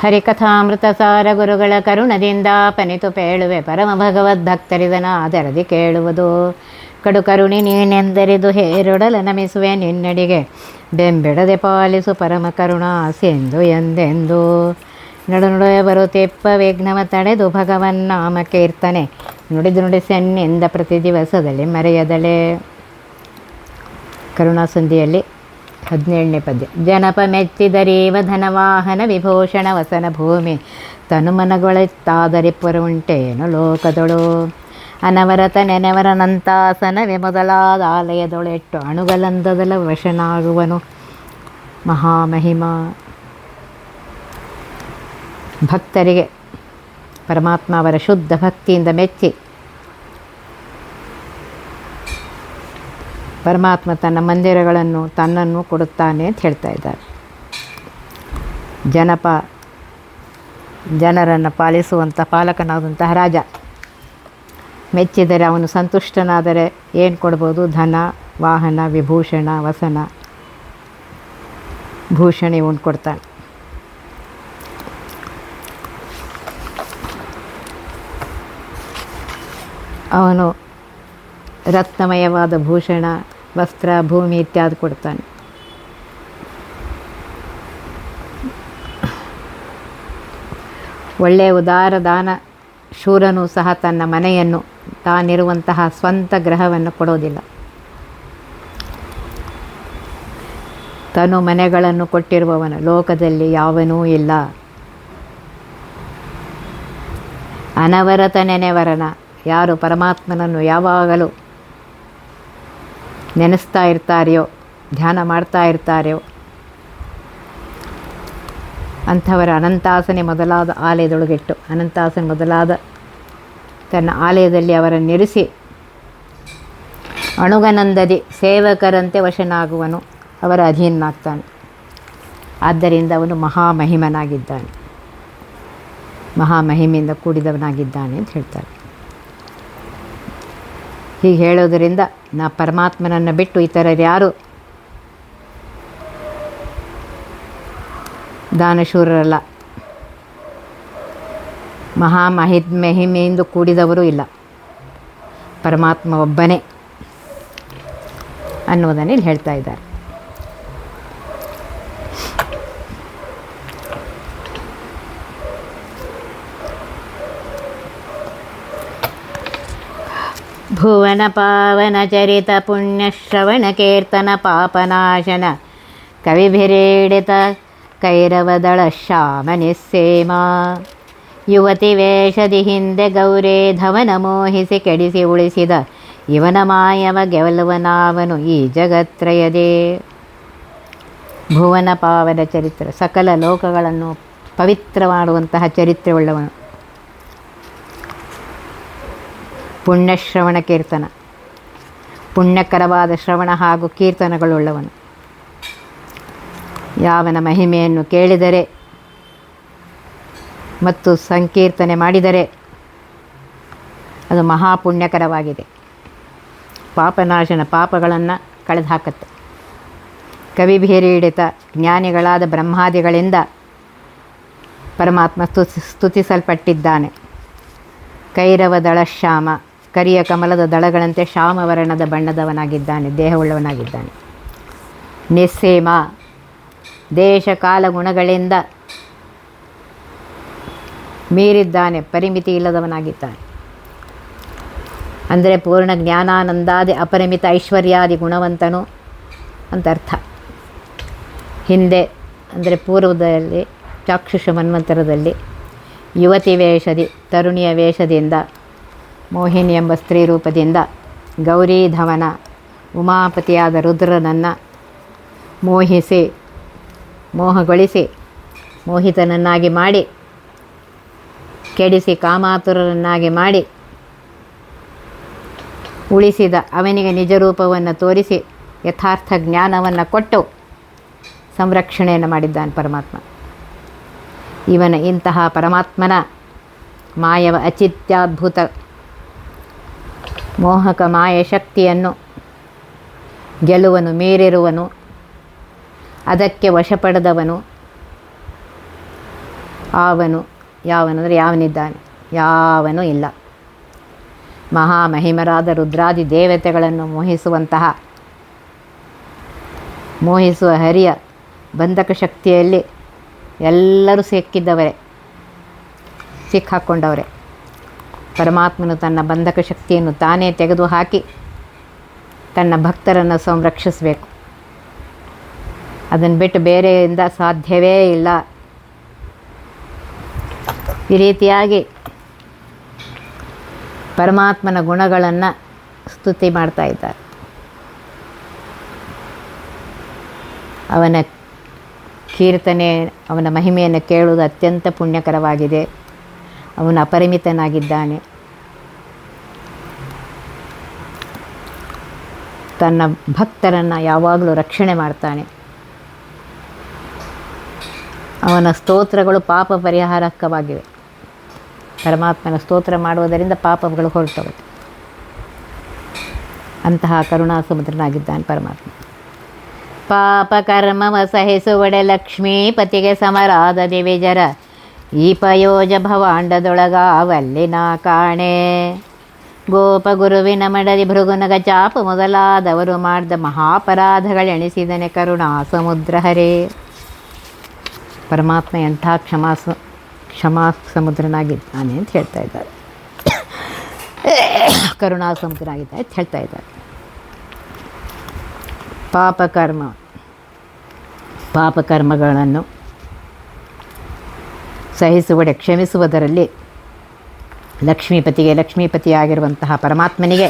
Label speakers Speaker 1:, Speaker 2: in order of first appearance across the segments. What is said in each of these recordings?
Speaker 1: ಹರಿಕಥಾಮೃತಸಾರ ಗುರುಗಳ ಕರುಣದಿಂದ ಪನಿತು ಪೇಳುವೆ ಪರಮ ಭಗವದ್ಭಕ್ತರಿದನ ಆದರದಿ ಕೇಳುವುದು. ಕಡು ಕರುಣಿ ನೀನೆಂದರಿದು ಹೇರೊಡಲ ನಮಿಸುವೆ ನಿನ್ನಡಿಗೆ, ಬೆಂಬಿಡದೆ ಪಾಲಿಸು ಪರಮ ಕರುಣಾಸೆಂದು ಎಂದೆಂದು. ನಡುನುಡುವೆ ಬರುತ್ತೆಪ್ಪ ವಿಘ್ನವ ತಡೆದು ಭಗವನ್ನಾಮ ಕೀರ್ತನೆ, ನುಡಿದು ನುಡಿಸೆನ್ನಿಂದ ಪ್ರತಿ ದಿವಸದಲ್ಲಿ ಮರೆಯದಲೆ. ಕರುಣಾಸಂಧಿಯಲ್ಲಿ 17ನೇ ಪದ್ಯ. ಜನಪ ಮೆಚ್ಚಿದರೀವ ಧನವಾಹನ ವಿಭೂಷಣ ವಸನ ಭೂಮಿ, ತನುಮನಗೊಳಿತ್ತಾದರಿ ಪುರುಂಟೇನು ಲೋಕದೊಳು. ಅನವರತ ನೆನೆವರನಂತಾಸನವೇ ಮೊದಲಾದ ಆಲಯದೊಳೆಟ್ಟು ಅಣುಗಲಂದದಲ ವಶನಾಗುವನು ಮಹಾಮಹಿಮ. ಭಕ್ತರಿಗೆ ಪರಮಾತ್ಮ ಅವರ ಶುದ್ಧ ಭಕ್ತಿಯಿಂದ ಮೆಚ್ಚಿ ಪರಮಾತ್ಮ ತನ್ನ ಮಂದಿರಗಳನ್ನು ತನ್ನನ್ನು ಕೊಡುತ್ತಾನೆ ಅಂತ ಹೇಳ್ತಾ ಇದ್ದಾರೆ. ಜನರನ್ನು ಪಾಲಿಸುವಂಥ ಪಾಲಕನಾದಂತಹ ರಾಜ ಮೆಚ್ಚಿದರೆ, ಅವನು ಸಂತುಷ್ಟನಾದರೆ ಏನು ಕೊಡ್ಬೋದು? ಧನ, ವಾಹನ, ವಿಭೂಷಣ, ವಸನ, ಭೂಷಣ ಇವನು ಕೊಡ್ತಾನೆ. ಅವನು ರತ್ನಮಯವಾದ ಭೂಷಣ, ವಸ್ತ್ರ, ಭೂಮಿ ಇತ್ಯಾದಿ ಕೊಡ್ತಾನೆ. ಒಳ್ಳೆಯ ಉದಾರ ದಾನ ಶೂರನೂ ಸಹ ತನ್ನ ಮನೆಯನ್ನು, ತಾನಿರುವಂತಹ ಸ್ವಂತ ಗೃಹವನ್ನು ಕೊಡೋದಿಲ್ಲ. ತನು ಮನೆಗಳನ್ನು ಕೊಟ್ಟಿರುವವನು ಲೋಕದಲ್ಲಿ ಯಾವನೂ ಇಲ್ಲ. ಅನವರತ ನೆನೆವರನ, ಯಾರು ಪರಮಾತ್ಮನನ್ನು ಯಾವಾಗಲೂ ನೆನೆಸ್ತಾ ಇರ್ತಾರೆಯೋ, ಧ್ಯಾನ ಮಾಡ್ತಾ ಇರ್ತಾರೆಯೋ ಅಂಥವರ ಅನಂತಾಸನೆ ಮೊದಲಾದ ಆಲಯದೊಳಗಿಟ್ಟು, ಅನಂತಾಸನೆ ಮೊದಲಾದ ತನ್ನ ಆಲಯದಲ್ಲಿ ಅವರನ್ನಿರಿಸಿ ಅಣುಗನಂದದಿ ಸೇವಕರಂತೆ ವಶನಾಗುವನು, ಅವರ ಅಧೀನಾಗ್ತಾನೆ. ಆದ್ದರಿಂದ ಅವನು ಮಹಾಮಹಿಮನಾಗಿದ್ದಾನೆ, ಮಹಾಮಹಿಮೆಯಿಂದ ಕೂಡಿದವನಾಗಿದ್ದಾನೆ ಅಂತ ಹೇಳ್ತಾರೆ. ಹೀಗೆ ಹೇಳೋದರಿಂದ ಪರಮಾತ್ಮನನ್ನು ಬಿಟ್ಟು ಇತರರು ಯಾರು ದಾನಶೂರರಲ್ಲ, ಮಹಿಮೆಯಿಂದ ಕೂಡಿದವರು ಇಲ್ಲ, ಪರಮಾತ್ಮ ಒಬ್ಬನೇ ಅನ್ನೋದನ್ನು ಇಲ್ಲಿ ಹೇಳ್ತಾ ಇದ್ದಾರೆ. ಭುವನ ಪಾವನ ಚರಿತ ಪುಣ್ಯಶ್ರವಣ ಕೀರ್ತನ ಪಾಪನಾಶನ ಕವಿಭಿರೀಡಿತ ಕೈರವದಳ ಶ್ಯಾಮ ನಿಸ್ಸೇಮ. ಯುವತಿ ವೇಷದಿ ಹಿಂದೆ ಗೌರೇ ಧವನ ಮೋಹಿಸಿ ಕೆಡಿಸಿ ಉಳಿಸಿದ ಇವನ ಮಾಯವ ಗೆಲ್ಲುವನಾವನು ಈ ಜಗತ್ರಯದೇ. ಭುವನ ಪಾವನ ಚರಿತ್ರ, ಸಕಲ ಲೋಕಗಳನ್ನು ಪವಿತ್ರ ಮಾಡುವಂತಹ ಚರಿತ್ರೆಯುಳ್ಳವನು. ಪುಣ್ಯಶ್ರವಣ ಕೀರ್ತನ, ಪುಣ್ಯಕರವಾದ ಶ್ರವಣ ಹಾಗೂ ಕೀರ್ತನಗಳುಳ್ಳವನು. ಯಾವನ ಮಹಿಮೆಯನ್ನು ಕೇಳಿದರೆ ಮತ್ತು ಸಂಕೀರ್ತನೆ ಮಾಡಿದರೆ ಅದು ಮಹಾಪುಣ್ಯಕರವಾಗಿದೆ. ಪಾಪನಾಶನ, ಪಾಪಗಳನ್ನು ಕಳೆದು ಹಾಕುತ್ತೆ. ಕವಿಭಿರೀಡಿತ, ಜ್ಞಾನಿಗಳಾದ ಬ್ರಹ್ಮಾದಿಗಳಿಂದ ಪರಮಾತ್ಮ ಸ್ತುತಿಸಲ್ಪಟ್ಟಿದ್ದಾನೆ. ಕೈರವ ದಳ ಶ್ಯಾಮ, ಕರಿಯ ಕಮಲದ ದಳಗಳಂತೆ ಶ್ಯಾಮವರ್ಣದ ಬಣ್ಣದವನಾಗಿದ್ದಾನೆ, ದೇಹವುಳ್ಳವನಾಗಿದ್ದಾನೆ. ನಿಸ್ಸೇಮ, ದೇಶ ಕಾಲ ಗುಣಗಳಿಂದ ಮೀರಿದ್ದಾನೆ, ಪರಿಮಿತಿ ಇಲ್ಲದವನಾಗಿದ್ದಾನೆ. ಅಂದರೆ ಪೂರ್ಣ ಜ್ಞಾನಾನಂದಾದಿ ಅಪರಿಮಿತ ಐಶ್ವರ್ಯಾದಿ ಗುಣವಂತನು ಅಂತ ಅರ್ಥ. ಹಿಂದೆ ಅಂದರೆ ಪೂರ್ವದಲ್ಲಿ ಚಾಕ್ಷುಷ ಮನ್ವಂತರದಲ್ಲಿ ಯುವತಿ ವೇಷದಿ, ತರುಣಿಯ ವೇಷದಿಂದ, ಮೋಹಿನಿ ಎಂಬ ಸ್ತ್ರೀ ರೂಪದಿಂದ ಗೌರೀಧವನ ಉಮಾಪತಿಯಾದ ರುದ್ರನನ್ನು ಮೋಹಗೊಳಿಸಿ ಮೋಹಿತನನ್ನಾಗಿ ಮಾಡಿ, ಕೆಡಿಸಿ ಕಾಮಾತುರರನ್ನಾಗಿ ಮಾಡಿ ಉಳಿಸಿದ ಅವನಿಗೆ ನಿಜ ರೂಪವನ್ನು ತೋರಿಸಿ ಯಥಾರ್ಥ ಜ್ಞಾನವನ್ನು ಕೊಟ್ಟು ಸಂರಕ್ಷಣೆಯನ್ನು ಮಾಡಿದ್ದಾನೆ ಪರಮಾತ್ಮ. ಇಂತಹ ಪರಮಾತ್ಮನ ಮಾಯವ ಅಚಿತ್ಯಾದ್ಭುತ ಮೋಹಕ ಮಾಯ ಶಕ್ತಿಯನ್ನು ಗೆಲ್ಲುವನು, ಮೀರಿರುವನು, ಅದಕ್ಕೆ ವಶಪಡೆದವನು ಆವನು ಯಾವನಂದರೆ ಯಾವನಿದ್ದಾನೆ? ಯಾವನೂ ಇಲ್ಲ. ಮಹಾಮಹಿಮರಾದ ರುದ್ರಾದಿ ದೇವತೆಗಳನ್ನು ಮೋಹಿಸುವ ಹರಿಯ ಬಂಧಕ ಶಕ್ತಿಯಲ್ಲಿ ಎಲ್ಲರೂ ಸಿಕ್ಕಾಕ್ಕೊಂಡವರೆ. ಪರಮಾತ್ಮನು ತನ್ನ ಬಂಧಕ ಶಕ್ತಿಯನ್ನು ತಾನೇ ತೆಗೆದುಹಾಕಿ ತನ್ನ ಭಕ್ತರನ್ನು ಸಂರಕ್ಷಿಸಬೇಕು. ಅದನ್ನು ಬಿಟ್ಟು ಬೇರೆಯಿಂದ ಸಾಧ್ಯವೇ ಇಲ್ಲ. ಈ ರೀತಿಯಾಗಿ ಪರಮಾತ್ಮನ ಗುಣಗಳನ್ನು ಸ್ತುತಿ ಮಾಡ್ತಾ ಇದ್ದಾರೆ. ಅವನ ಕೀರ್ತನೆ, ಅವನ ಮಹಿಮೆಯನ್ನು ಕೇಳುವುದು ಅತ್ಯಂತ ಪುಣ್ಯಕರವಾಗಿದೆ. ಅವನು ಅಪರಿಮಿತನಾಗಿದ್ದಾನೆ. ತನ್ನ ಭಕ್ತರನ್ನು ಯಾವಾಗಲೂ ರಕ್ಷಣೆ ಮಾಡ್ತಾನೆ. ಅವನ ಸ್ತೋತ್ರಗಳು ಪಾಪ ಪರಿಹಾರಕವಾಗಿವೆ. ಪರಮಾತ್ಮನ ಸ್ತೋತ್ರ ಮಾಡುವುದರಿಂದ ಪಾಪಗಳು ಹೊರಟವೆ. ಅಂತಹ ಕರುಣಾ ಸಮುದ್ರನಾಗಿದ್ದಾನೆ ಪರಮಾತ್ಮ. ಪಾಪ ಕರ್ಮವ ಸಹಿಸುವಡೆ ಲಕ್ಷ್ಮೀಪತಿಗೆ ಸಮರಾದ ದಿವಿಜರ ಈ ಪಯೋಜ ಭವಾಂಡದೊಳಗಾವಲ್ಲಿ ನಾ ಕಾಣೆ. ಗೋಪ ಗುರುವಿನ ಮಡದಿ ಭೃಗುನಗ ಚಾಪ ಮೊದಲಾದವರು ಮಾಡಿದ ಮಹಾಪರಾಧಗಳೆಣಿಸಿದನೆ ಕರುಣಾ ಸಮುದ್ರ ಹರೇ. ಪರಮಾತ್ಮ ಎಂಥ ಕ್ಷಮಾ ಸಮುದ್ರನಾಗಿದ್ದಾನೆ ಅಂತ ಹೇಳ್ತಾ ಇದ್ದಾರೆ. ಕರುಣಾ ಸಮುದ್ರನಾಗಿದ್ದಾನೆ ಅಂತ ಹೇಳ್ತಾ ಇದ್ದಾರೆ. ಪಾಪಕರ್ಮಗಳನ್ನು ಸಹಿಸುವಡೆ ಕ್ಷಮಿಸುವುದರಲ್ಲಿ ಲಕ್ಷ್ಮೀಪತಿಯಾಗಿರುವಂತಹ ಪರಮಾತ್ಮನಿಗೆ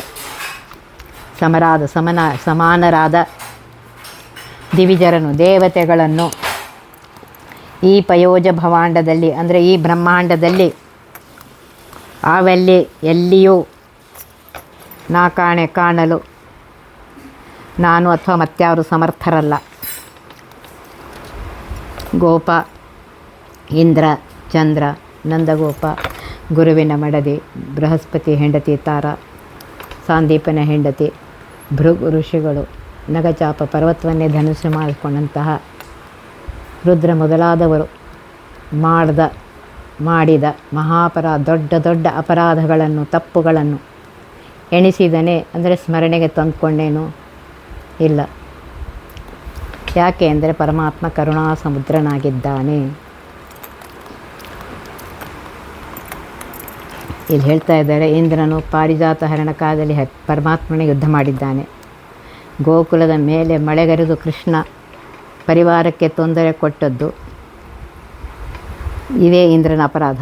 Speaker 1: ಸಮಾನರಾದ ದಿವಿಜರನು ದೇವತೆಗಳನ್ನು ಈ ಪಯೋಜ ಭವಾಂಡದಲ್ಲಿ ಅಂದರೆ ಈ ಬ್ರಹ್ಮಾಂಡದಲ್ಲಿ ಅವೆಲ್ಲಿ ಎಲ್ಲಿಯೂ ಕಾಣಲು ನಾನು ಅಥವಾ ಮತ್ಯಾರು ಸಮರ್ಥರಲ್ಲ. ಗೋಪ, ಇಂದ್ರ, ಚಂದ್ರ, ನಂದಗೋಪ, ಗುರುವಿನ ಮಡದಿ, ಬೃಹಸ್ಪತಿ ಹೆಂಡತಿ ತಾರ, ಸಾಂದೀಪನ ಹೆಂಡತಿ, ಭೃಗು ಋಷಿಗಳು, ನಗಚಾಪ ಪರ್ವತವನ್ನೇ ಧನುಸ್ಸು ಮಾಡಿಕೊಂಡಂತಹ ರುದ್ರ ಮೊದಲಾದವರು ಮಾಡಿದ ದೊಡ್ಡ ದೊಡ್ಡ ಅಪರಾಧಗಳನ್ನು, ತಪ್ಪುಗಳನ್ನು ಎಣಿಸಿದನೇ ಅಂದರೆ ಸ್ಮರಣೆಗೆ ತಂದುಕೊಂಡೇನು ಇಲ್ಲ. ಯಾಕೆ ಅಂದರೆ ಪರಮಾತ್ಮ ಕರುಣಾ ಸಮುದ್ರನಾಗಿದ್ದಾನೆ. ಇಲ್ಲಿ ಹೇಳ್ತಾ ಇದ್ದಾರೆ, ಇಂದ್ರನು ಪಾರಿಜಾತ ಹರಣ ಕಾಲದಲ್ಲಿ ಪರಮಾತ್ಮನಿಗೆ ಯುದ್ಧ ಮಾಡಿದ್ದಾನೆ. ಗೋಕುಲದ ಮೇಲೆ ಮಳೆಗರೆದು ಕೃಷ್ಣ ಪರಿವಾರಕ್ಕೆ ತೊಂದರೆ ಕೊಟ್ಟದ್ದು ಇವೇ ಇಂದ್ರನ ಅಪರಾಧ.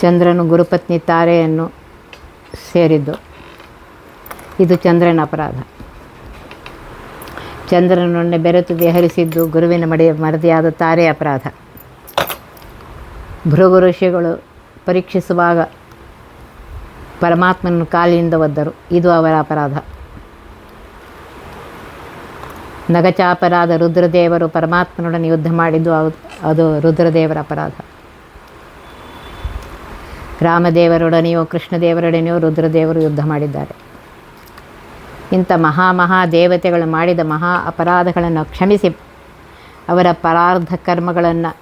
Speaker 1: ಚಂದ್ರನು ಗುರುಪತ್ನಿ ತಾರೆಯನ್ನು ಸೇರಿದ್ದು ಇದು ಚಂದ್ರನ ಅಪರಾಧ. ಚಂದ್ರನೊನ್ನೆ ಬೆರೆತು ವಿಹರಿಸಿದ್ದು ಗುರುವಿನ ಮಡದಿಯಾದ ತಾರೆ ಅಪರಾಧ. ಭೃಗು ಋಷಿಗಳು ಪರೀಕ್ಷಿಸುವಾಗ ಪರಮಾತ್ಮನನ್ನು ಕಾಲಿನಿಂದ ಒದ್ದರು, ಇದು ಅವರ ಅಪರಾಧ. ನಗಚಾಪರಾದ ರುದ್ರದೇವರು ಪರಮಾತ್ಮನೊಡನೆ ಯುದ್ಧ ಮಾಡಿದ್ದು ಅದು ರುದ್ರದೇವರ ಅಪರಾಧ. ರಾಮದೇವರೊಡನೆಯೋ ಕೃಷ್ಣದೇವರೊಡನೆಯೋ ರುದ್ರದೇವರು ಯುದ್ಧ ಮಾಡಿದ್ದಾರೆ. ಇಂಥ ದೇವತೆಗಳು ಮಾಡಿದ ಅಪರಾಧಗಳನ್ನು ಕ್ಷಮಿಸಿ ಅವರ ಪರಾರ್ಧ ಕರ್ಮಗಳನ್ನು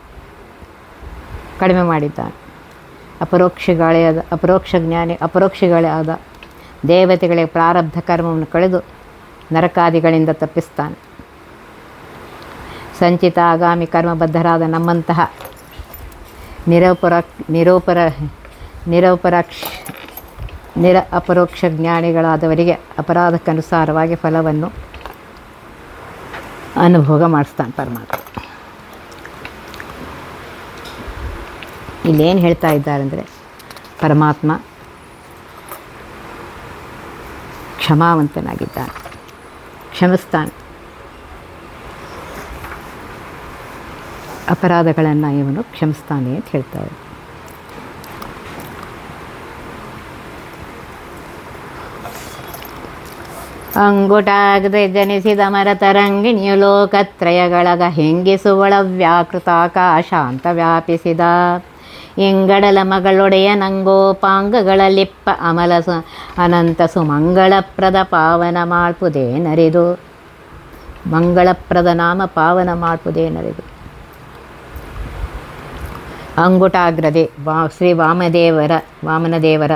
Speaker 1: ಕಡಿಮೆ ಮಾಡಿದ್ದಾನೆ. ಅಪರೋಕ್ಷಗಳಾದ ದೇವತೆಗಳಿಗೆ ಪ್ರಾರಬ್ಧ ಕರ್ಮವನ್ನು ಕಳೆದು ನರಕಾದಿಗಳಿಂದ ತಪ್ಪಿಸ್ತಾನೆ. ಸಂಚಿತ ಆಗಾಮಿ ಕರ್ಮಬದ್ಧರಾದ ನಮ್ಮಂತಹ ಅಪರೋಕ್ಷ ಜ್ಞಾನಿಗಳಾದವರಿಗೆ ಅಪರಾಧಕ್ಕನುಸಾರವಾಗಿ ಫಲವನ್ನು ಅನುಭೋಗ ಮಾಡಿಸ್ತಾನೆ ಪರಮಾತ್ಮ. ಇಲ್ಲೇನು ಹೇಳ್ತಾ ಇದ್ದಾರೆ ಅಂದರೆ ಪರಮಾತ್ಮ ಕ್ಷಮಾವಂತನಾಗಿದ್ದಾನೆ, ಕ್ಷಮಿಸ್ತಾನೆ. ಅಪರಾಧಗಳನ್ನು ಇವನು ಕ್ಷಮಿಸ್ತಾನೆ ಅಂತ ಹೇಳ್ತಾರೆ. ಅಂಗುಟಾಗದೆ ಜನಿಸಿದ ಮರತರಂಗಿಣಿಯು ಲೋಕತ್ರಯಗಳಗ ಹೆಂಗಿಸುವಳ ವ್ಯಾಕೃತಾಕಾಶಾಂತ ವ್ಯಾಪಿಸಿದ ಇಂಗಡಲ ಮಗಳೊಡೆಯ ನಂಗೋಪಾಂಗಗಳಲ್ಲಿಪ್ಪ ಅನಂತ ಸುಮಂಗಳಪ್ರದ ಪಾವನ ಮಾಳ್ಪುದೇನರಿದು. ಮಂಗಳಪ್ರದ ನಾಮ ಪಾವನ ಮಾಳ್ಪುದೇನರಿದು. ಅಂಗುಟಾಗ್ರದೆ ಶ್ರೀ ವಾಮನದೇವರ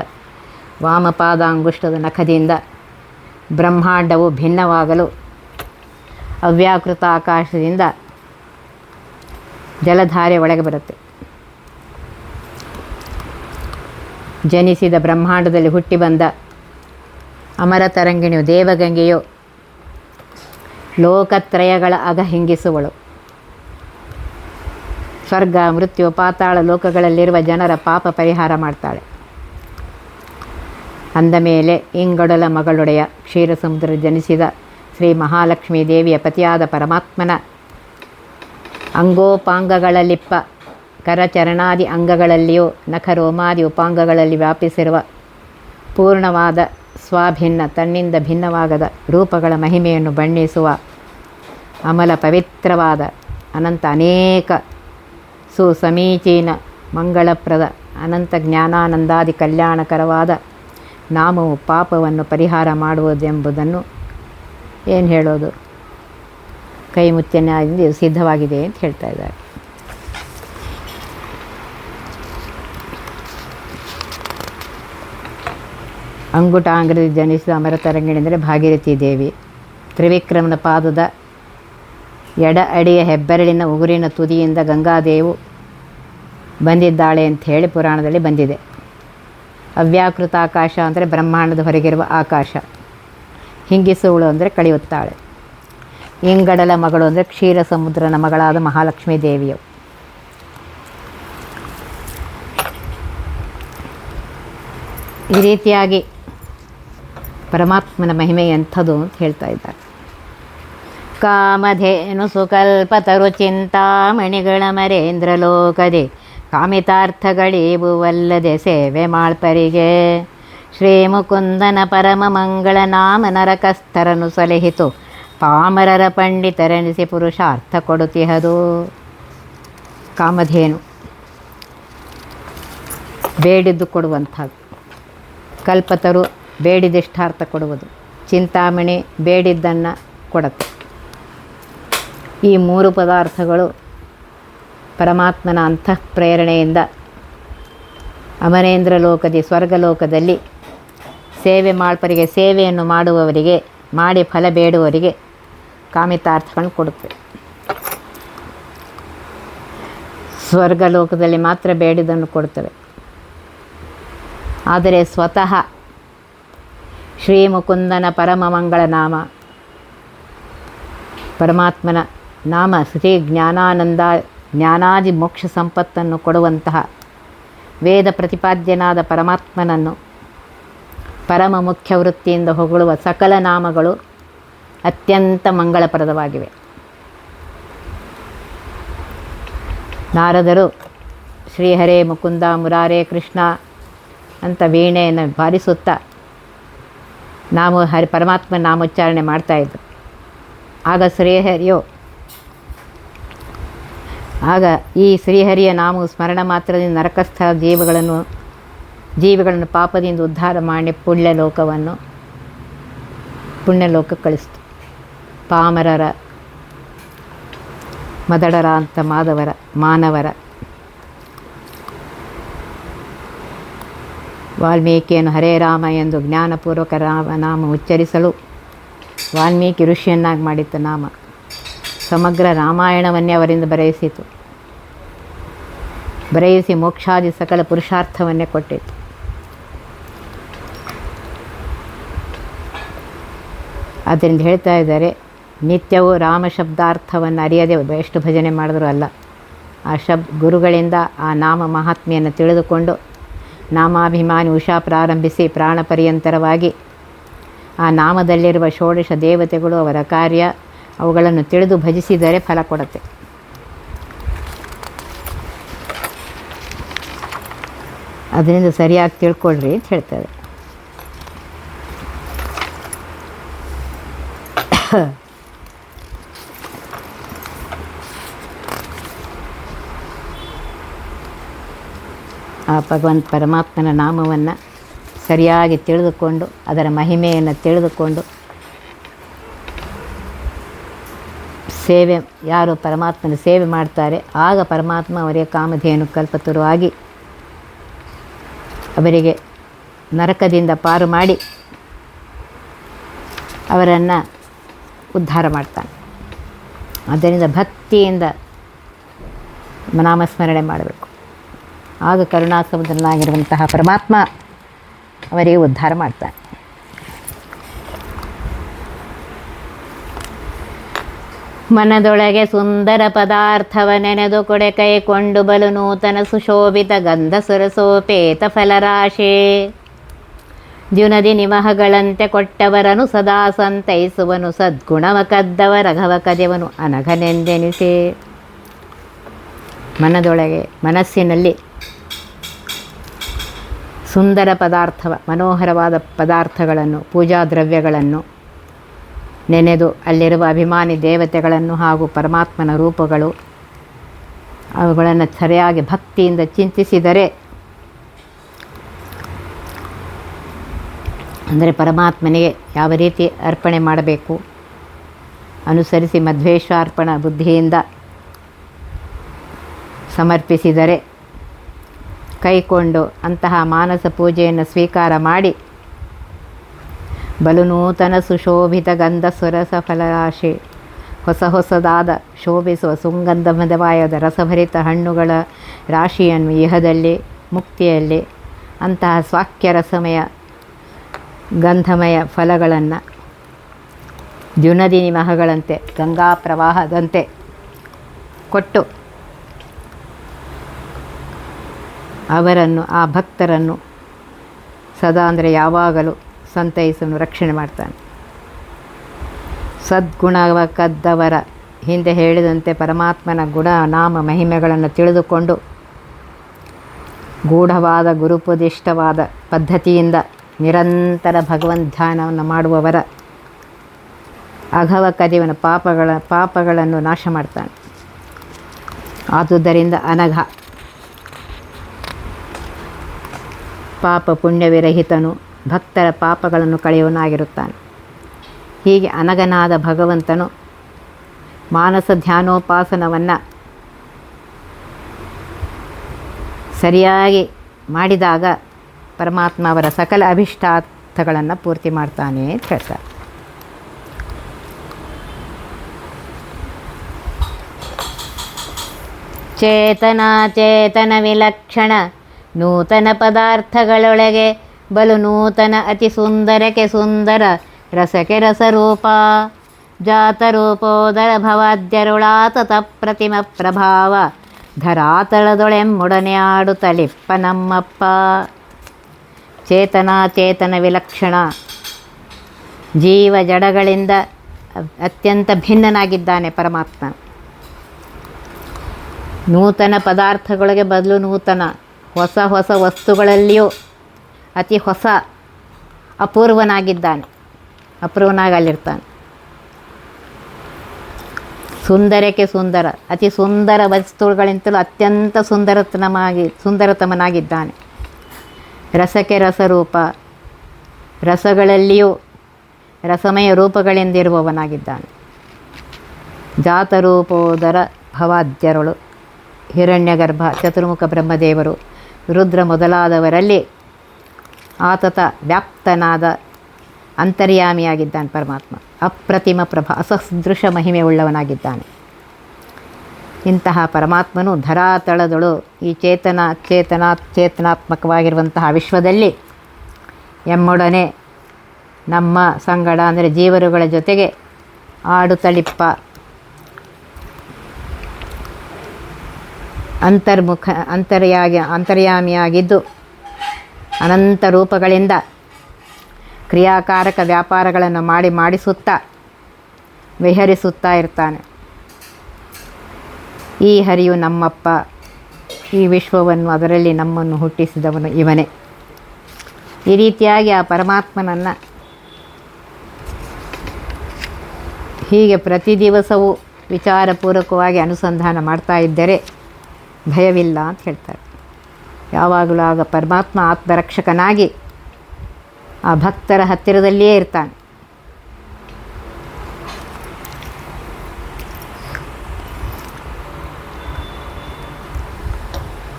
Speaker 1: ವಾಮಪಾದಾಂಗುಷ್ಟದ ನಖದಿಂದ ಬ್ರಹ್ಮಾಂಡವು ಭಿನ್ನವಾಗಲು ಅವ್ಯಾಕೃತ ಆಕಾಶದಿಂದ ಜಲಧಾರೆ ಒಳಗೆ ಬರುತ್ತೆ. ಜನಿಸಿದ ಬ್ರಹ್ಮಾಂಡದಲ್ಲಿ ಹುಟ್ಟಿ ಬಂದ ಅಮರತರಂಗಿಣಿಯು ದೇವಗಂಗೆಯು ಲೋಕತ್ರಯಗಳ ಅಗ ಹಿಂಗಿಸುವಳು. ಸ್ವರ್ಗ, ಮೃತ್ಯು, ಪಾತಾಳ ಲೋಕಗಳಲ್ಲಿರುವ ಜನರ ಪಾಪ ಪರಿಹಾರ ಮಾಡ್ತಾಳೆ. ಅಂದ ಮೇಲೆ ಇಂಗಡಲ ಮಗಳೊಡೆಯ ಕ್ಷೀರ ಸಮುದ್ರ ಜನಿಸಿದ ಶ್ರೀ ಮಹಾಲಕ್ಷ್ಮೀ ದೇವಿಯ ಪತಿಯಾದ ಪರಮಾತ್ಮನ ಅಂಗೋಪಾಂಗಗಳಲ್ಲಿಪ್ಪ ಕರಚರಣಾದಿ ಅಂಗಗಳಲ್ಲಿಯೂ ನಖರೋಮಾದಿ ಉಪಾಂಗಗಳಲ್ಲಿ ವ್ಯಾಪಿಸಿರುವ ಪೂರ್ಣವಾದ ಸ್ವಾಭಿನ್ನ ತನ್ನಿಂದ ಭಿನ್ನವಾಗದ ರೂಪಗಳ ಮಹಿಮೆಯನ್ನು ಬಣ್ಣಿಸುವ ಅಮಲ ಪವಿತ್ರವಾದ ಅನಂತ ಅನೇಕ ಸುಸಮೀಚೀನ ಮಂಗಳಪ್ರದ ಅನಂತ ಜ್ಞಾನಾನಂದಾದಿ ಕಲ್ಯಾಣಕರವಾದ ನಾಮವು ಪಾಪವನ್ನು ಪರಿಹಾರ ಮಾಡುವುದೆಂಬುದನ್ನು ಏನು ಹೇಳೋದು, ಕೈ ಮುಚ್ಚನೆಯಾಗಿ ಸಿದ್ಧವಾಗಿದೆ ಅಂತ ಹೇಳ್ತಾ ಇದ್ದಾರೆ. ಅಂಗುಟಾಂಗ್ರದಿ ಜನಿಸಿದ ಅಮರತರಂಗಿಣಿ ಭಾಗೀರಥಿ ದೇವಿ. ತ್ರಿವಿಕ್ರಮನ ಪಾದದ ಎಡ ಅಡಿಯ ಹೆಬ್ಬೆರಳಿನ ಉಗುರಿನ ತುದಿಯಿಂದ ಗಂಗಾದೇವು ಬಂದಿದ್ದಾಳೆ ಅಂತ ಹೇಳಿ ಪುರಾಣದಲ್ಲಿ ಬಂದಿದೆ. ಅವ್ಯಾಕೃತ ಆಕಾಶ ಅಂದರೆ ಬ್ರಹ್ಮಾಂಡದ ಹೊರಗಿರುವ ಆಕಾಶ. ಹಿಂಗಿಸುವಳು ಅಂದರೆ ಕಳೆಯುತ್ತಾಳೆ. ಇಂಗಡಲ ಮಗಳು ಅಂದರೆ ಕ್ಷೀರ ಸಮುದ್ರನ ಮಗಳಾದ ಮಹಾಲಕ್ಷ್ಮೀ ದೇವಿಯು. ಈ ರೀತಿಯಾಗಿ ಪರಮಾತ್ಮನ ಮಹಿಮೆ ಎಂಥದ್ದು ಅಂತ ಹೇಳ್ತಾ ಇದ್ದಾರೆ. ಕಾಮಧೇನು ಸುಕಲ್ಪತರು ಚಿಂತಾಮಣಿಗಳ ಮರೇಂದ್ರ ಲೋಕದೆ ಕಾಮಿತಾರ್ಥಗಳೇವುವಲ್ಲದೆ ಸೇವೆ ಮಾಳ್ಪರಿಗೆ ಶ್ರೀ ಮುಕುಂದನ ಪರಮ ಮಂಗಳ ನಾಮ ನರಕಸ್ಥರನು ಸಲಹಿತು ಪಾಮರರ ಪಂಡಿತರೆನಿಸಿ ಪುರುಷಾರ್ಥ ಕೊಡುತ್ತಿಹದು. ಕಾಮಧೇನು ಬೇಡಿದ್ದು ಕೊಡುವಂಥದ್ದು, ಕಲ್ಪತರು ಬೇಡಿದಿಷ್ಟಾರ್ಥ ಕೊಡುವುದು, ಚಿಂತಾಮಣಿ ಬೇಡಿದ್ದನ್ನು ಕೊಡುತ್ತೆ. ಈ ಮೂರು ಪದಾರ್ಥಗಳು ಪರಮಾತ್ಮನ ಅಂತಃಪ್ರೇರಣೆಯಿಂದ ಅಮರೇಂದ್ರ ಲೋಕದಿ ಸ್ವರ್ಗಲೋಕದಲ್ಲಿ ಸೇವೆ ಮಾಳ್ಪರಿಗೆ, ಸೇವೆಯನ್ನು ಮಾಡುವವರಿಗೆ, ಮಾಡಿ ಫಲ ಬೇಡುವವರಿಗೆ ಕಾಮಿತಾರ್ಥಗಳನ್ನು ಕೊಡುತ್ತೆ. ಸ್ವರ್ಗಲೋಕದಲ್ಲಿ ಮಾತ್ರ ಬೇಡಿದ್ದನ್ನು ಕೊಡುತ್ತವೆ. ಆದರೆ ಸ್ವತಃ ಶ್ರೀ ಮುಕುಂದನ ಪರಮ ಮಂಗಳ ನಾಮ, ಪರಮಾತ್ಮನ ನಾಮ ಶ್ರೀ ಜ್ಞಾನಾದಿ ಮೋಕ್ಷ ಸಂಪತ್ತನ್ನು ಕೊಡುವಂತಹ ವೇದ ಪ್ರತಿಪಾದ್ಯನಾದ ಪರಮಾತ್ಮನನ್ನು ಪರಮ ಮುಖ್ಯ ವೃತ್ತಿಯಿಂದ ಹೊಗಳುವ ಸಕಲ ನಾಮಗಳು ಅತ್ಯಂತ ಮಂಗಳಪ್ರದವಾಗಿವೆ. ನಾರದರು ಶ್ರೀಹರೇ ಮುಕುಂದ ಮುರಾರೇ ಕೃಷ್ಣ ಅಂತ ವೀಣೆಯನ್ನು ಬಾರಿಸುತ್ತಾ ಪರಮಾತ್ಮ ನಾಮೋಚ್ಚಾರಣೆ ಮಾಡ್ತಾಯಿದ್ರು. ಆಗ ಈ ಶ್ರೀಹರಿಯ ನಾಮವು ಸ್ಮರಣ ಮಾತ್ರದಿಂದ ನರಕಸ್ಥ ಜೀವಿಗಳನ್ನು ಪಾಪದಿಂದ ಉದ್ಧಾರ ಮಾಡಿ ಪುಣ್ಯಲೋಕ ಕಳಿಸ್ತು. ಪಾಮರರ, ಮದಡರ ಅಂತ ಮಾನವರ ವಾಲ್ಮೀಕಿಯನ್ನು ಹರೇ ರಾಮ ಎಂದು ಜ್ಞಾನಪೂರ್ವಕ ನಾಮ ಉಚ್ಚರಿಸಲು ವಾಲ್ಮೀಕಿ ಋಷಿಯನ್ನಾಗಿ ಮಾಡಿತ್ತು. ನಾಮ ಸಮಗ್ರ ರಾಮಾಯಣವನ್ನೇ ಅವರಿಂದ ಬರೆಯಿಸಿ ಮೋಕ್ಷಾದಿ ಸಕಲ ಪುರುಷಾರ್ಥವನ್ನೇ ಕೊಟ್ಟಿತ್ತು. ಆದ್ದರಿಂದ ಹೇಳ್ತಾ ಇದ್ದಾರೆ, ನಿತ್ಯವೂ ರಾಮ ಶಬ್ದಾರ್ಥವನ್ನು ಅರಿಯದೆ ಎಷ್ಟು ಭಜನೆ ಮಾಡಿದ್ರೂ ಅಲ್ಲ. ಆ ಗುರುಗಳಿಂದ ಆ ನಾಮ ಮಹಾತ್ಮೆಯನ್ನು ತಿಳಿದುಕೊಂಡು ನಾಮಾಭಿಮಾನಿ ಉಷಾ ಪ್ರಾರಂಭಿಸಿ ಪ್ರಾಣ ಪರ್ಯಂತರವಾಗಿ ಆ ನಾಮದಲ್ಲಿರುವ ಷೋಡಶ ದೇವತೆಗಳು, ಅವರ ಕಾರ್ಯ, ಅವುಗಳನ್ನು ತಿಳಿದು ಭಜಿಸಿದರೆ ಫಲ ಕೊಡುತ್ತೆ. ಅದರಿಂದ ಸರಿಯಾಗಿ ತಿಳ್ಕೊಳ್ರಿ ಅಂತ ಹೇಳ್ತಾರೆ. ಆ ಭಗವಂತ ಪರಮಾತ್ಮನ ನಾಮವನ್ನು ಸರಿಯಾಗಿ ತಿಳಿದುಕೊಂಡು ಅದರ ಮಹಿಮೆಯನ್ನು ತಿಳಿದುಕೊಂಡು ಸೇವೆ ಯಾರು ಪರಮಾತ್ಮನ ಸೇವೆ ಮಾಡ್ತಾರೆ ಆಗ ಪರಮಾತ್ಮ ಅವರಿಗೆ ಕಾಮಧೇನು ಕಲ್ಪತರುವಾಗಿ ಅವರಿಗೆ ನರಕದಿಂದ ಪಾರು ಮಾಡಿ ಅವರನ್ನು ಉದ್ಧಾರ ಮಾಡ್ತಾನೆ. ಆದ್ದರಿಂದ ಭಕ್ತಿಯಿಂದ ನಾಮಸ್ಮರಣೆ ಮಾಡಬೇಕು. ಆಗ ಕರುಣಾಸಮುದ್ರನಾಗಿರುವಂತಹ ಪರಮಾತ್ಮ ಅವರಿಗೆ ಉದ್ಧಾರ ಮಾಡ್ತಾನೆ. ಮನದೊಳಗೆ ಸುಂದರ ಪದಾರ್ಥವ ನೆನೆದು ಕೊಡೆ ಕೈಕೊಂಡು ಬಲು ನೂತನ ಸುಶೋಭಿತ ಗಂಧ ಸುರಸೋಪೇತ ಫಲರಾಶಿ ದ್ಯುನದಿ ನಿಮಹಗಳಂತೆ ಕೊಟ್ಟವರನು ಸದಾ ಸಂತೈಸುವನು ಸದ್ಗುಣವ ಕದ್ದವ ರಘವ ಕದೆವನು ಅನಘನೆಂದೆನಿಸೆ. ಮನದೊಳಗೆ ಮನಸ್ಸಿನಲ್ಲಿ ಸುಂದರ ಮನೋಹರವಾದ ಪದಾರ್ಥಗಳನ್ನು ಪೂಜಾ ದ್ರವ್ಯಗಳನ್ನು ನೆನೆದು ಅಲ್ಲಿರುವ ಅಭಿಮಾನಿ ದೇವತೆಗಳನ್ನು ಹಾಗೂ ಪರಮಾತ್ಮನ ರೂಪಗಳು ಅವುಗಳನ್ನು ಸರಿಯಾಗಿ ಭಕ್ತಿಯಿಂದ ಚಿಂತಿಸಿದರೆ ಅಂದರೆ ಪರಮಾತ್ಮನಿಗೆ ಯಾವ ರೀತಿ ಅರ್ಪಣೆ ಮಾಡಬೇಕು ಅನುಸರಿಸಿ ಮಧ್ವೇಶ್ವಾರ್ಪಣ ಬುದ್ಧಿಯಿಂದ ಸಮರ್ಪಿಸಿದರೆ ಕೈಕೊಂಡು ಅಂತಹ ಮಾನಸ ಪೂಜೆಯನ್ನು ಸ್ವೀಕಾರ ಮಾಡಿ ಬಲು ನೂತನ ಸುಶೋಭಿತ ಗಂಧ ಸುರಸ ಫಲರಾಶಿ ಹೊಸದಾದ ಶೋಭಿಸುವ ಸುಗಂಧಮಯವಾದ ರಸಭರಿತ ಹಣ್ಣುಗಳ ರಾಶಿಯನ್ನು ಇಹದಲ್ಲಿ ಮುಕ್ತಿಯಲ್ಲಿ ಅಂತಹ ಸ್ವಾಕ್ಯ ರಸಮಯ ಗಂಧಮಯ ಫಲಗಳನ್ನು ದ್ಯುನದಿ ನಿಮಹಗಳಂತೆ ಗಂಗಾ ಪ್ರವಾಹದಂತೆ ಕೊಟ್ಟು ಅವರನ್ನು ಆ ಭಕ್ತರನ್ನು ಸದಾ ಅಂದರೆ ಯಾವಾಗಲೂ ಸಂತೈಸನ್ನು ರಕ್ಷಣೆ ಮಾಡ್ತಾನೆ. ಸದ್ಗುಣವ ಕದ್ದವರ ಹಿಂದೆ ಹೇಳಿದಂತೆ ಪರಮಾತ್ಮನ ಗುಣ ನಾಮ ಮಹಿಮೆಗಳನ್ನು ತಿಳಿದುಕೊಂಡು ಗೂಢವಾದ ಗುರುಪದಿಷ್ಟವಾದ ಪದ್ಧತಿಯಿಂದ ನಿರಂತರ ಭಗವಂತ ಧ್ಯಾನವನ್ನು ಮಾಡುವವರ ಅಘವ ಕದಿವನ ಪಾಪಗಳನ್ನು ನಾಶ ಮಾಡ್ತಾನೆ. ಆದುದರಿಂದ ಅನಘ ಪಾಪ ಪುಣ್ಯವಿರಹಿತನು ಭಕ್ತರ ಪಾಪಗಳನ್ನು ಕಳೆಯುವನಾಗಿರುತ್ತಾನೆ. ಹೀಗೆ ಅನಗನಾದ ಭಗವಂತನು ಮಾನಸ ಧ್ಯಾನೋಪಾಸನವನ್ನು ಸರಿಯಾಗಿ ಮಾಡಿದಾಗ ಪರಮಾತ್ಮ ಅವರ ಸಕಲ ಅಭಿಷ್ಟಾರ್ಥಗಳನ್ನು ಪೂರ್ತಿ ಮಾಡ್ತಾನೆ ಅಂತ ಹೇಳ್ತಾರೆ. ಚೇತನ ವಿಲಕ್ಷಣ ನೂತನ ಪದಾರ್ಥಗಳೊಳಗೆ ಬಲು ನೂತನ ಅತಿ ಸುಂದರಕ್ಕೆ ಸುಂದರ ರಸಕ್ಕೆ ರಸರೂಪ ಜಾತರೂಪೋದರ ಭವಾದ್ಯರುಳಾತತ ಪ್ರತಿಮ ಪ್ರಭಾವ ಧರಾತಳದೊಳೆಮ್ಮೊಡನೆ ಆಡುತ್ತಲಿಪ್ಪ ನಮ್ಮಪ್ಪ. ಚೇತನ ವಿಲಕ್ಷಣ ಜೀವ ಜಡಗಳಿಂದ ಅತ್ಯಂತ ಭಿನ್ನನಾಗಿದ್ದಾನೆ ಪರಮಾತ್ಮ. ನೂತನ ಪದಾರ್ಥಗಳಿಗೆ ಬದಲು ನೂತನ ಹೊಸ ವಸ್ತುಗಳಲ್ಲಿಯೂ ಅತಿ ಹೊಸ ಅಪೂರ್ವನಾಗಲ್ಲಿರ್ತಾನೆ. ಸುಂದರಕ್ಕೆ ಸುಂದರ ಅತಿ ಸುಂದರ ವಸ್ತುಗಳಿಂತಲೂ ಅತ್ಯಂತ ಸುಂದರತಮನಾಗಿದ್ದಾನೆ. ರಸಕ್ಕೆ ರಸರೂಪ ರಸಗಳಲ್ಲಿಯೂ ರಸಮಯ ರೂಪಗಳಿಂದಿರುವವನಾಗಿದ್ದಾನೆ. ಜಾತರೂಪೋದರ ಭವಾದ್ಯರುಳು ಹಿರಣ್ಯಗರ್ಭ ಚತುರ್ಮುಖ ಬ್ರಹ್ಮದೇವರು ರುದ್ರ ಮೊದಲಾದವರಲ್ಲಿ ಆತತ ವ್ಯಾಪ್ತನಾದ ಅಂತರ್ಯಾಮಿಯಾಗಿದ್ದಾನೆ ಪರಮಾತ್ಮ. ಅಪ್ರತಿಮ ಅಸದೃಶ ಮಹಿಮೆ ಉಳ್ಳವನಾಗಿದ್ದಾನೆ. ಇಂತಹ ಪರಮಾತ್ಮನು ಧರಾತಳದಳು ಈ ಚೇತನಾತ್ಮಕವಾಗಿರುವಂತಹ ವಿಶ್ವದಲ್ಲಿ ಎಮ್ಮೊಡನೆ ನಮ್ಮ ಸಂಗಡ ಅಂದರೆ ಜೀವರುಗಳ ಜೊತೆಗೆ ಆಡುತ್ತಲಿಪ್ಪ ಅಂತರ್ಯಾಮಿಯಾಗಿದ್ದು ಅನಂತ ರೂಪಗಳಿಂದ ಕ್ರಿಯಾಕಾರಕ ವ್ಯಾಪಾರಗಳನ್ನು ಮಾಡಿಸುತ್ತಾ ವಿಹರಿಸುತ್ತಾ ಇರ್ತಾನೆ. ಈ ಹರಿಯು ನಮ್ಮಪ್ಪ, ಈ ವಿಶ್ವವನ್ನು ಅದರಲ್ಲಿ ನಮ್ಮನ್ನು ಹುಟ್ಟಿಸಿದವನು ಇವನೇ. ಈ ರೀತಿಯಾಗಿ ಆ ಪರಮಾತ್ಮನನ್ನು ಹೀಗೆ ಪ್ರತಿ ದಿವಸವೂ ವಿಚಾರಪೂರ್ವಕವಾಗಿ ಅನುಸಂಧಾನ ಮಾಡ್ತಾ ಇದ್ದರೆ ಭಯವಿಲ್ಲ ಅಂತ ಹೇಳ್ತಾರೆ. ಯಾವಾಗಲೂ ಆಗ ಪರಮಾತ್ಮ ಆತ್ಮರಕ್ಷಕನಾಗಿ ಆ ಭಕ್ತರ ಹತ್ತಿರದಲ್ಲಿಯೇ ಇರ್ತಾನೆ.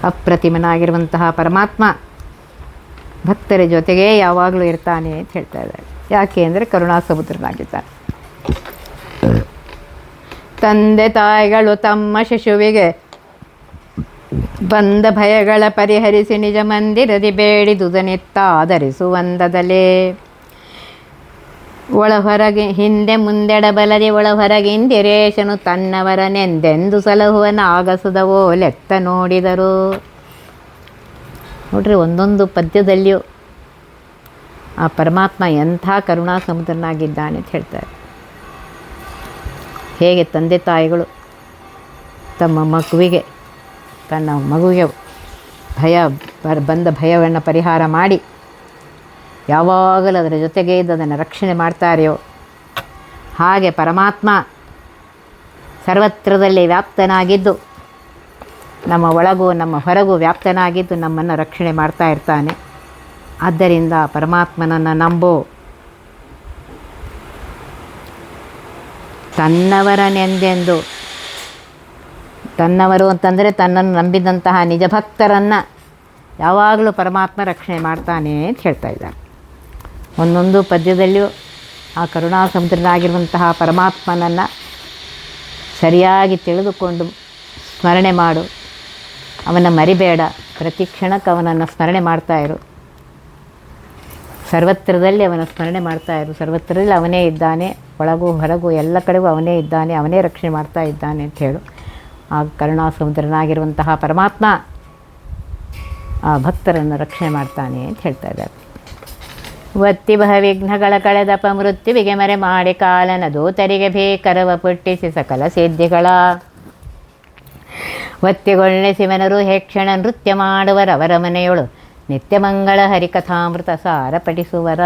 Speaker 1: ಅಪ್ರತಿಮನಾಗಿರುವಂತಹ ಪರಮಾತ್ಮ ಭಕ್ತರ ಜೊತೆಗೇ ಯಾವಾಗಲೂ ಇರ್ತಾನೆ ಅಂತ ಹೇಳ್ತಾ ಇದ್ದಾರೆ. ಯಾಕೆ ಅಂದರೆ ಕರುಣಾಸಮುದ್ರನಾಗಿದ್ದಾನೆ. ತಂದೆ ತಾಯಿಗಳು ತಮ್ಮ ಶಿಶುವಿಗೆ ಬಂದ ಭಯಗಳ ಪರಿಹರಿಸಿ ನಿಜ ಮಂದಿರದಿ ಬೇಡಿದುದನಿತ್ತಾದರಿಸುವಂದದಲೇ ಒಳಹೊರಗೆ ಹಿಂದೆ ಮುಂದೆಡಬಲದೆ ಒಳಹೊರಗಿಂದಿರೇಶನು ತನ್ನವರನೆಂದೆಂದು ಸಲಹುವನ ಆಗಸುದವೋ ಲೆತ್ತ ನೋಡಿದರು. ನೋಡ್ರಿ, ಒಂದೊಂದು ಪದ್ಯದಲ್ಲಿಯೂ ಆ ಪರಮಾತ್ಮ ಎಂಥ ಕರುಣಾ ಸಮುದ್ರನಾಗಿದ್ದಾನೆ ಅಂತ ಹೇಳ್ತಾರೆ. ಹೇಗೆ ತಂದೆ ತಾಯಿಗಳು ತಮ್ಮ ಮಗುವಿಗೆ ಬಂದ ಭಯವನ್ನು ಪರಿಹಾರ ಮಾಡಿ ಯಾವಾಗಲೂ ಅದರ ಜೊತೆಗೆ ಇದ್ದು ಅದನ್ನು ರಕ್ಷಣೆ ಮಾಡ್ತಾರೆಯೋ, ಹಾಗೆ ಪರಮಾತ್ಮ ಸರ್ವತ್ರದಲ್ಲಿ ವ್ಯಾಪ್ತನಾಗಿದ್ದು ನಮ್ಮ ಒಳಗೂ ನಮ್ಮ ಹೊರಗೂ ವ್ಯಾಪ್ತನಾಗಿದ್ದು ನಮ್ಮನ್ನು ರಕ್ಷಣೆ ಮಾಡ್ತಾ ಇರ್ತಾನೆ. ಆದ್ದರಿಂದ ಪರಮಾತ್ಮನನ್ನು ನಂಬೋ, ತನ್ನವರನೆಂದೆಂದು, ತನ್ನವರು ಅಂತಂದರೆ ತನ್ನನ್ನು ನಂಬಿದಂತಹ ನಿಜ ಭಕ್ತರನ್ನು ಯಾವಾಗಲೂ ಪರಮಾತ್ಮ ರಕ್ಷಣೆ ಮಾಡ್ತಾನೆ ಅಂತ ಹೇಳ್ತಾ ಇದ್ದಾರೆ. ಒಂದೊಂದು ಪದ್ಯದಲ್ಲಿಯೂ ಆ ಕರುಣಾ ಸಮುದ್ರನಾಗಿರುವಂತಹ ಪರಮಾತ್ಮನನ್ನು ಸರಿಯಾಗಿ ತಿಳಿದುಕೊಂಡು ಸ್ಮರಣೆ ಮಾಡು, ಅವನ ಮರಿಬೇಡ, ಪ್ರತಿ ಕ್ಷಣಕ್ಕೆ ಅವನನ್ನು ಸ್ಮರಣೆ ಮಾಡ್ತಾಯಿರು, ಸರ್ವತ್ರದಲ್ಲಿ ಅವನ ಸ್ಮರಣೆ ಮಾಡ್ತಾಯಿರು, ಸರ್ವತ್ರದಲ್ಲಿ ಅವನೇ ಇದ್ದಾನೆ, ಒಳಗೂ ಹೊರಗೂ ಎಲ್ಲ ಕಡೆಗೂ ಅವನೇ ಇದ್ದಾನೆ, ಅವನೇ ರಕ್ಷಣೆ ಮಾಡ್ತಾ ಇದ್ದಾನೆ ಅಂತ ಹೇಳು. ಆ ಕರುಣಾ ಸಮುದ್ರನಾಗಿರುವಂತಹ ಪರಮಾತ್ಮ ಆ ಭಕ್ತರನ್ನು ರಕ್ಷಣೆ ಮಾಡ್ತಾನೆ ಅಂತ ಹೇಳ್ತಾ ಇದ್ದಾರೆ. ಒತ್ತಿ ವಿಘ್ನಗಳ ಕಳೆದಪ ಮೃತ್ಯುವಿಗೆ ಮರೆ ಮಾಡಿ ಕಾಲನ ದೂತರಿಗೆ ಬೇಕರವ ಪುಟ್ಟಿಸಿ ಸಕಲ ಸಿದ್ಧಿಗಳ ಒತ್ತಿಗೊಳ್ಳೆ ಶಿವನರು ಹೇಕ್ಷಣ ನೃತ್ಯ ಮಾಡುವರವರ ಮನೆಯೊಳು ನಿತ್ಯ ಮಂಗಳ ಹರಿಕಥಾಮೃತ ಸಾರ ಪಠಿಸುವರ.